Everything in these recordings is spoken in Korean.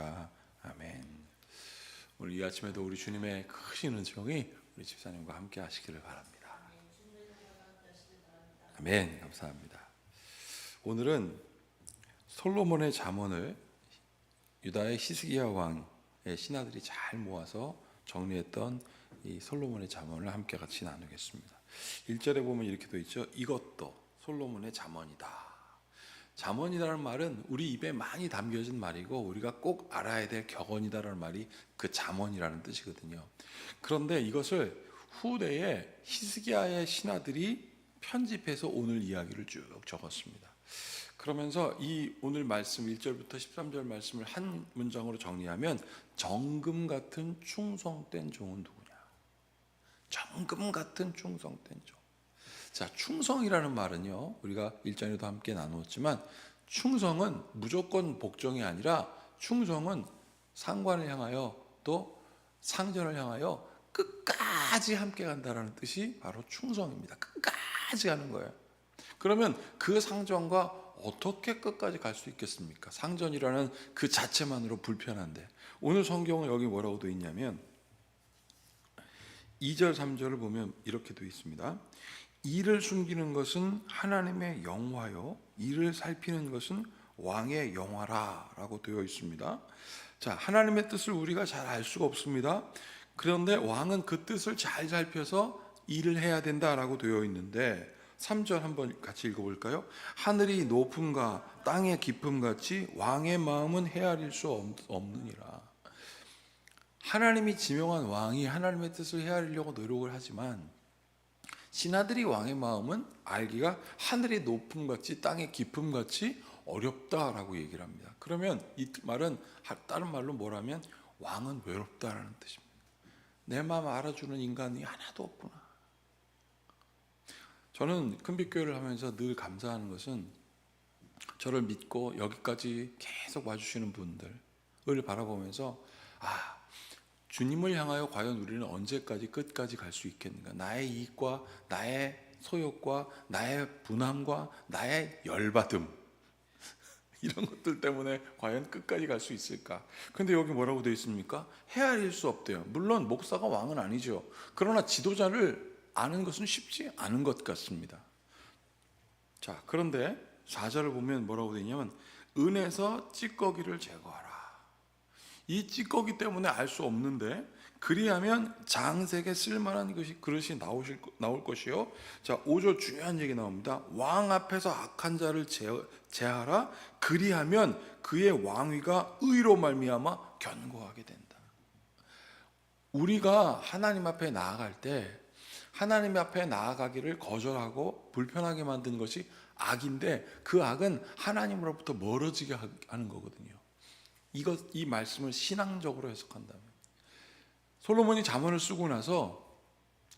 할렐루야. 아멘. 오늘 이 아침에도 우리 주님의 크신 은총이 우리 집사님과 함께 하시기를 바랍니다. 아멘. 감사합니다. 오늘은 솔로몬의 잠언을 유다의 히스기야 왕의 신하들이 잘 모아서 정리했던 이 솔로몬의 잠언을 함께 같이 나누겠습니다. 1절에 보면 이렇게 되어 있죠. 이것도 솔로몬의 잠언이다. 잠언이라는 말은 우리 입에 많이 담겨진 말이고 우리가 꼭 알아야 될 격언이다라는 말이 그 잠언이라는 뜻이거든요. 그런데 이것을 후대에 히스기야의 신하들이 편집해서 오늘 이야기를 쭉 적었습니다. 그러면서 이 오늘 말씀 1절부터 13절 말씀을 한 문장으로 정리하면 정금 같은 충성된 종은 누구냐? 정금 같은 충성된 종. 자, 충성이라는 말은요, 우리가 일전에도 함께 나누었지만 충성은 무조건 복종이 아니라 충성은 상관을 향하여 또 상전을 향하여 끝까지 함께 간다는 뜻이 바로 충성입니다. 끝까지 가는 거예요. 그러면 그 상전과 어떻게 끝까지 갈 수 있겠습니까? 상전이라는 그 자체만으로 불편한데 오늘 성경은 여기 뭐라고 되어 있냐면 2절 3절을 보면 이렇게 되어 있습니다. 이를 숨기는 것은 하나님의 영화요 이를 살피는 것은 왕의 영화라 라고 되어 있습니다. 자, 하나님의 뜻을 우리가 잘 알 수가 없습니다. 그런데 왕은 그 뜻을 잘 살펴서 일을 해야 된다라고 되어 있는데 3절 한번 같이 읽어볼까요? 하늘이 높음과 땅의 깊음같이 왕의 마음은 헤아릴 수 없느니라. 하나님이 지명한 왕이 하나님의 뜻을 헤아리려고 노력을 하지만 신하들이 왕의 마음은 알기가 하늘의 높음같이 땅의 깊음같이 어렵다라고 얘기를 합니다. 그러면 이 말은 다른 말로 뭐라면 왕은 외롭다라는 뜻입니다. 내 마음 알아주는 인간이 하나도 없구나. 저는 큰빛교회를 하면서 늘 감사하는 것은 저를 믿고 여기까지 계속 와주시는 분들을 바라보면서 주님을 향하여 과연 우리는 언제까지 끝까지 갈 수 있겠는가? 나의 이익과 나의 소욕과 나의 분함과 나의 열받음 이런 것들 때문에 과연 끝까지 갈 수 있을까? 근데 여기 뭐라고 되어 있습니까? 헤아릴 수 없대요. 물론 목사가 왕은 아니죠. 그러나 지도자를 아는 것은 쉽지 않은 것 같습니다. 자, 그런데 4절을 보면 뭐라고 되어 있냐면 은에서 찌꺼기를 제거하라. 이 찌꺼기 때문에 알 수 없는데 그리하면 장색에 쓸만한 그릇이 나올 것이요. 자, 5절 중요한 얘기 나옵니다. 왕 앞에서 악한 자를 제하라. 그리하면 그의 왕위가 의로 말미암아 견고하게 된다. 우리가 하나님 앞에 나아갈 때 하나님 앞에 나아가기를 거절하고 불편하게 만드는 것이 악인데 그 악은 하나님으로부터 멀어지게 하는 거거든요. 이 말씀을 신앙적으로 해석한다면 솔로몬이 잠언을 쓰고 나서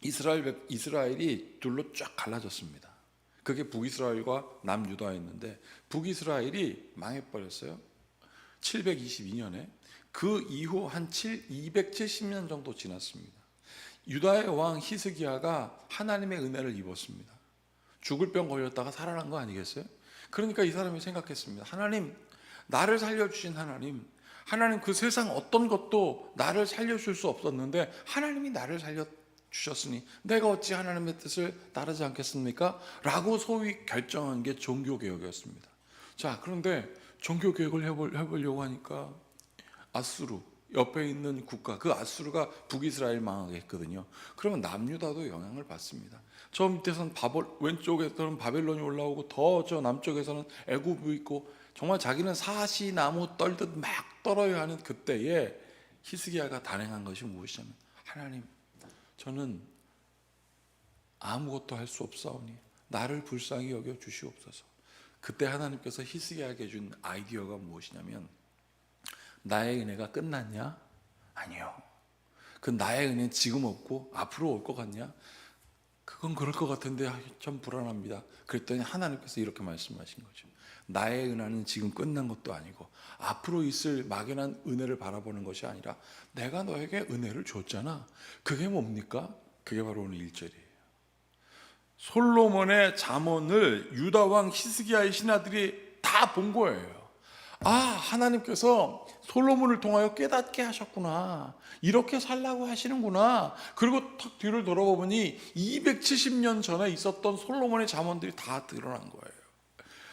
이스라엘이 둘로 쫙 갈라졌습니다. 그게 북이스라엘과 남유다였는데 북이스라엘이 망해버렸어요. 722년에 그 이후 한 270년 정도 지났습니다. 유다의 왕 히스기야가 하나님의 은혜를 입었습니다. 죽을 병 걸렸다가 살아난 거 아니겠어요? 그러니까 이 사람이 생각했습니다. 하나님, 나를 살려주신 하나님 그 세상 어떤 것도 나를 살려줄 수 없었는데 하나님이 나를 살려주셨으니 내가 어찌 하나님의 뜻을 따르지 않겠습니까? 라고 소위 결정한 게 종교개혁이었습니다. 자, 그런데 종교개혁을 해보려고 하니까 아수르 옆에 있는 국가, 그 아수르가 북이스라엘 망하게 했거든요. 그러면 남유다도 영향을 받습니다. 저 밑에서는 왼쪽에서는 바벨론이 올라오고 더 저 남쪽에서는 애굽이 있고 정말 자기는 사시나무 떨듯 막 떨어야 하는 그때에 히스기야가 단행한 것이 무엇이냐면 하나님, 저는 아무것도 할 수 없사오니 나를 불쌍히 여겨 주시옵소서. 그때 하나님께서 히스기야에게 준 아이디어가 무엇이냐면 나의 은혜가 끝났냐? 아니요. 그 나의 은혜는 지금 없고 앞으로 올 것 같냐? 그건 그럴 것 같은데 좀 불안합니다. 그랬더니 하나님께서 이렇게 말씀하신 거죠. 나의 은혜는 지금 끝난 것도 아니고 앞으로 있을 막연한 은혜를 바라보는 것이 아니라 내가 너에게 은혜를 줬잖아. 그게 뭡니까? 그게 바로 오늘 1절이에요. 솔로몬의 잠언을 유다 왕 히스기야의 신하들이 다 본 거예요. 하나님께서 솔로몬을 통하여 깨닫게 하셨구나. 이렇게 살라고 하시는구나. 그리고 탁 뒤를 돌아보니 270년 전에 있었던 솔로몬의 잠언들이 다 드러난 거예요.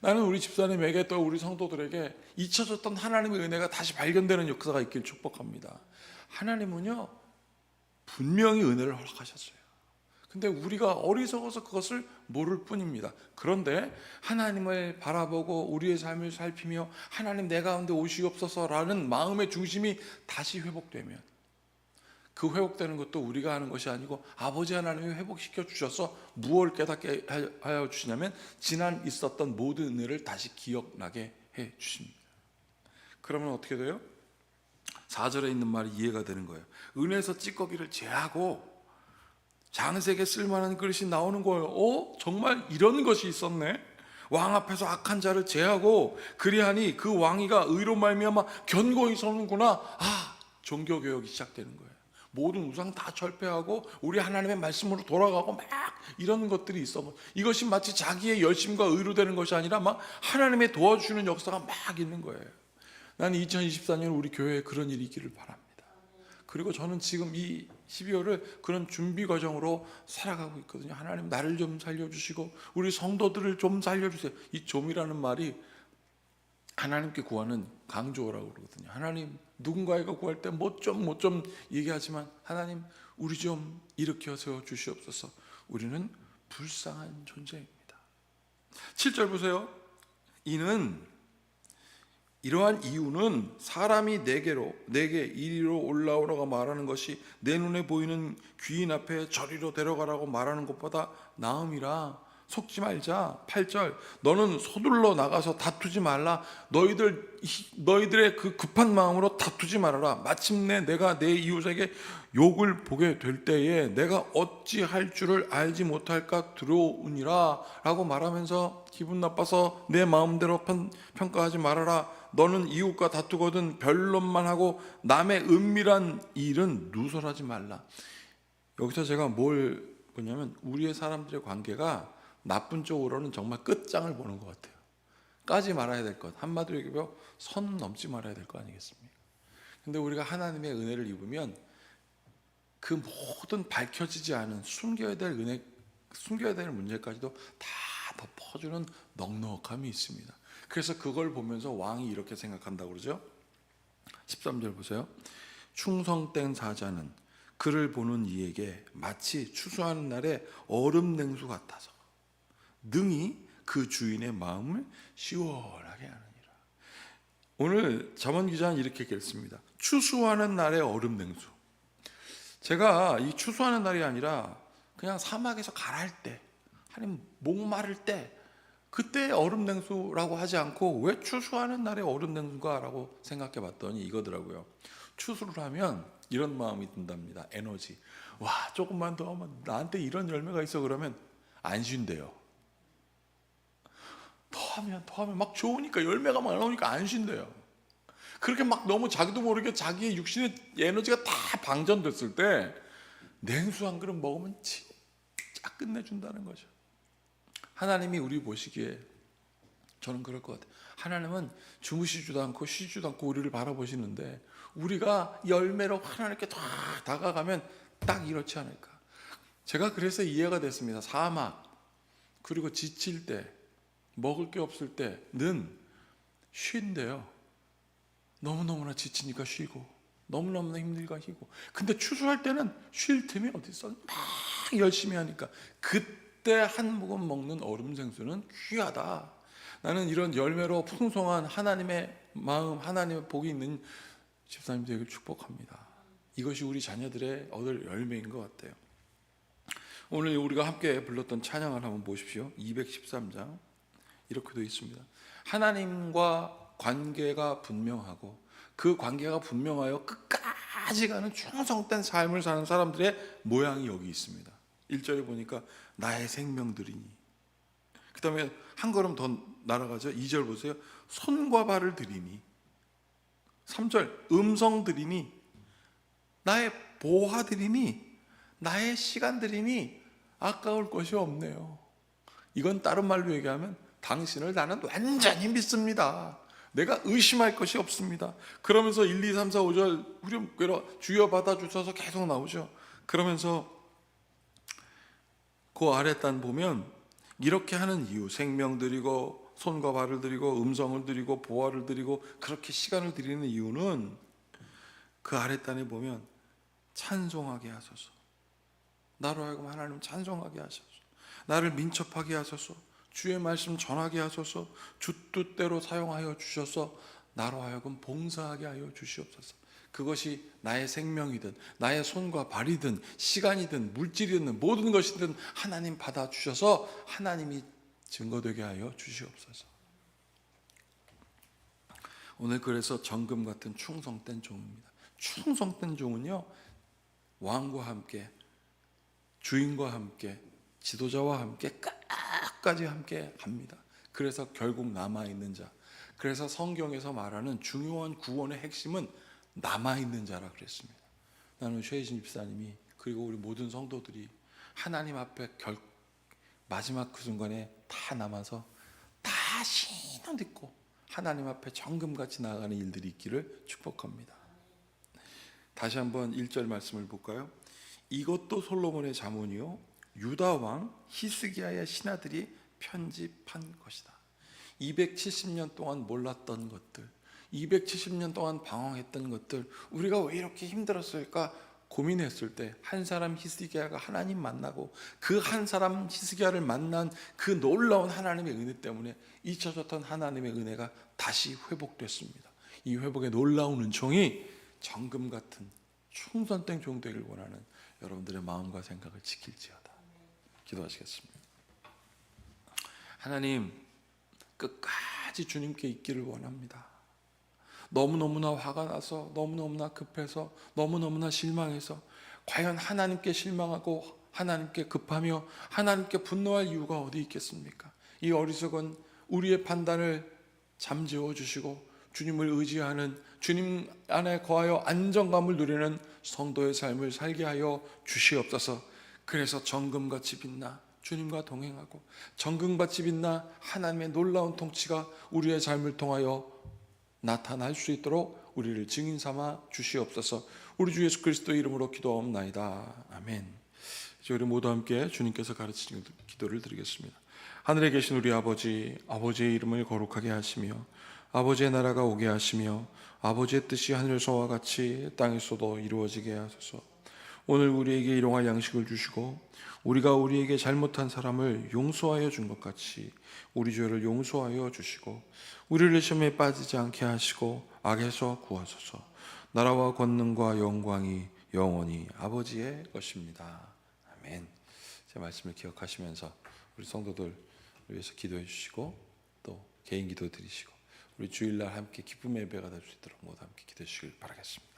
나는 우리 집사님에게 또 우리 성도들에게 잊혀졌던 하나님의 은혜가 다시 발견되는 역사가 있길 축복합니다. 하나님은요, 분명히 은혜를 허락하셨어요. 근데 우리가 어리석어서 그것을 모를 뿐입니다. 그런데 하나님을 바라보고 우리의 삶을 살피며 하나님 내 가운데 오시옵소서라는 마음의 중심이 다시 회복되면, 그 회복되는 것도 우리가 하는 것이 아니고 아버지 하나님이 회복시켜 주셔서 무엇을 깨닫게 하여 주시냐면 지난 있었던 모든 은혜를 다시 기억나게 해 주십니다. 그러면 어떻게 돼요? 4절에 있는 말이 이해가 되는 거예요. 은혜에서 찌꺼기를 제하고 장색에 쓸만한 그릇이 나오는 거예요. 정말 이런 것이 있었네. 왕 앞에서 악한 자를 제하고 그리하니 그 왕위가 의로 말미암아 견고히 서는구나. 종교개혁이 시작되는 거예요. 모든 우상 다 철폐하고 우리 하나님의 말씀으로 돌아가고 막 이런 것들이 있어. 이것이 마치 자기의 열심과 의로 되는 것이 아니라 막 하나님의 도와주시는 역사가 막 있는 거예요. 나는 2024년 우리 교회에 그런 일이 있기를 바랍니다. 그리고 저는 지금 이 12월을 그런 준비 과정으로 살아가고 있거든요. 하나님 나를 좀 살려주시고 우리 성도들을 좀 살려주세요. 이 좀이라는 말이 하나님께 구하는 강조라고 그러거든요. 하나님 누군가가 구할 때 뭐 좀 얘기하지만 하나님 우리 좀 일으켜 세워 주시옵소서. 우리는 불쌍한 존재입니다. 7절 보세요. 이러한 이유는 사람이 내게 이리로 올라오라고 말하는 것이 내 눈에 보이는 귀인 앞에 저리로 데려가라고 말하는 것보다 나음이라. 속지 말자. 8절 너는 서둘러 나가서 다투지 말라. 너희들의 그 급한 마음으로 다투지 말아라. 마침내 내가 내 이웃에게 욕을 보게 될 때에 내가 어찌할 줄을 알지 못할까 두려우니라 라고 말하면서 기분 나빠서 내 마음대로 평가하지 말아라. 너는 이웃과 다투거든 변론만 하고 남의 은밀한 일은 누설하지 말라. 여기서 제가 뭘 보냐면 우리의 사람들의 관계가 나쁜 쪽으로는 정말 끝장을 보는 것 같아요. 까지 말아야 될 것, 한마디로 얘기하면 선 넘지 말아야 될 거 아니겠습니까? 근데 우리가 하나님의 은혜를 입으면 그 모든 밝혀지지 않은 숨겨야 될 문제까지도 다 덮어주는 넉넉함이 있습니다. 그래서 그걸 보면서 왕이 이렇게 생각한다고 그러죠. 13절 보세요. 충성된 사자는 그를 보는 이에게 마치 추수하는 날에 얼음 냉수 같아서 능히 그 주인의 마음을 시원하게 하느니라. 오늘 잠언 기자는 이렇게 얘기했습니다. 추수하는 날의 얼음 냉수. 제가 이 추수하는 날이 아니라 그냥 사막에서 가랄 때, 아니면 목마를 때, 그때 얼음 냉수라고 하지 않고 왜 추수하는 날에 얼음 냉수가라고 생각해 봤더니 이거더라고요. 추수를 하면 이런 마음이 든답니다. 에너지. 조금만 더 하면 나한테 이런 열매가 있어. 그러면 안 쉰대요. 더 하면 막 좋으니까 열매가 막 나오니까 안 쉰대요. 그렇게 막 너무 자기도 모르게 자기의 육신의 에너지가 다 방전됐을 때 냉수 한 그릇 먹으면 진짜 끝내준다는 거죠. 하나님이 우리 보시기에 저는 그럴 것 같아요. 하나님은 주무시지도 않고 쉬지도 않고 우리를 바라보시는데 우리가 열매로 하나님께 다 다가가면 딱 이렇지 않을까. 제가 그래서 이해가 됐습니다. 사막 그리고 지칠 때 먹을 게 없을 때는 쉰대요. 너무너무나 지치니까 쉬고 너무너무나 힘들니까 쉬고. 근데 추수할 때는 쉴 틈이 어디 있어. 막 열심히 하니까 그때 한 모금 먹는 얼음 생수는 귀하다. 나는 이런 열매로 풍성한 하나님의 마음, 하나님의 복이 있는 집사님 되길 축복합니다. 이것이 우리 자녀들의 얻을 열매인 것 같아요. 오늘 우리가 함께 불렀던 찬양을 한번 보십시오. 213장 이렇게 되어 있습니다. 하나님과 관계가 분명하고 그 관계가 분명하여 끝까지 가는 충성된 삶을 사는 사람들의 모양이 여기 있습니다. 1절에 보니까 나의 생명들이니, 그 다음에 한 걸음 더 날아가죠. 2절 보세요. 손과 발을 들이니, 3절 음성 들이니, 나의 보화들이니, 나의 시간들이니 아까울 것이 없네요. 이건 다른 말로 얘기하면 당신을 나는 완전히 믿습니다. 내가 의심할 것이 없습니다. 그러면서 1, 2, 3, 4, 5절 후렴구로 주여 받아주셔서 계속 나오죠. 그러면서 그 아랫단 보면 이렇게 하는 이유, 생명 드리고 손과 발을 드리고 음성을 드리고 보화를 드리고 그렇게 시간을 드리는 이유는 그 아랫단에 보면 찬송하게 하소서, 나로 하여금 하나님 찬송하게 하소서, 나를 민첩하게 하소서, 주의 말씀 전하게 하소서, 주 뜻대로 사용하여 주셔서 나로 하여금 봉사하게 하여 주시옵소서. 그것이 나의 생명이든 나의 손과 발이든 시간이든 물질이든 모든 것이든 하나님 받아주셔서 하나님이 증거되게 하여 주시옵소서. 오늘 그래서 정금 같은 충성된 종입니다. 충성된 종은요, 왕과 함께, 주인과 함께, 지도자와 함께 끝까지 함께 합니다. 그래서 결국 남아있는 자. 그래서 성경에서 말하는 중요한 구원의 핵심은 남아있는 자라 그랬습니다. 나는 최희진 집사님이 그리고 우리 모든 성도들이 하나님 앞에 마지막 그 순간에 다 남아서 다 신을 듣고 하나님 앞에 정금같이 나아가는 일들이 있기를 축복합니다. 다시 한번 1절 말씀을 볼까요? 이것도 솔로몬의 자문이요 유다 왕 히스기야의 신하들이 편집한 것이다. 270년 동안 몰랐던 것들, 270년 동안 방황했던 것들, 우리가 왜 이렇게 힘들었을까 고민했을 때 한 사람 히스기야가 하나님 만나고 그 한 사람 히스기야를 만난 그 놀라운 하나님의 은혜 때문에 잊혀졌던 하나님의 은혜가 다시 회복됐습니다. 이 회복의 놀라운 은총이 정금 같은 충성된 종 되길 원하는 여러분들의 마음과 생각을 지킬지어다. 기도하시겠습니다. 하나님, 끝까지 주님께 있기를 원합니다. 너무너무나 화가 나서, 너무너무나 급해서, 너무너무나 실망해서 과연 하나님께 실망하고 하나님께 급하며 하나님께 분노할 이유가 어디 있겠습니까? 이 어리석은 우리의 판단을 잠재워 주시고 주님을 의지하는, 주님 안에 거하여 안정감을 누리는 성도의 삶을 살게 하여 주시옵소서. 그래서 정금같이 빛나 주님과 동행하고 정금같이 빛나 하나님의 놀라운 통치가 우리의 삶을 통하여 나타날 수 있도록 우리를 증인 삼아 주시옵소서. 우리 주 예수 그리스도의 이름으로 기도하옵나이다. 아멘. 이제 우리 모두 함께 주님께서 가르치신 기도를 드리겠습니다. 하늘에 계신 우리 아버지, 아버지의 이름을 거룩하게 하시며 아버지의 나라가 오게 하시며 아버지의 뜻이 하늘에서와 같이 땅에서도 이루어지게 하소서. 오늘 우리에게 일용할 양식을 주시고 우리가 우리에게 잘못한 사람을 용서하여 준 것 같이 우리 죄를 용서하여 주시고 우리를 시험에 빠지지 않게 하시고 악에서 구하소서. 나라와 권능과 영광이 영원히 아버지의 것입니다. 아멘. 제 말씀을 기억하시면서 우리 성도들 위해서 기도해 주시고 또 개인 기도 드리시고 우리 주일날 함께 기쁨의 예배가 될 수 있도록 모두 함께 기도해 주시길 바라겠습니다.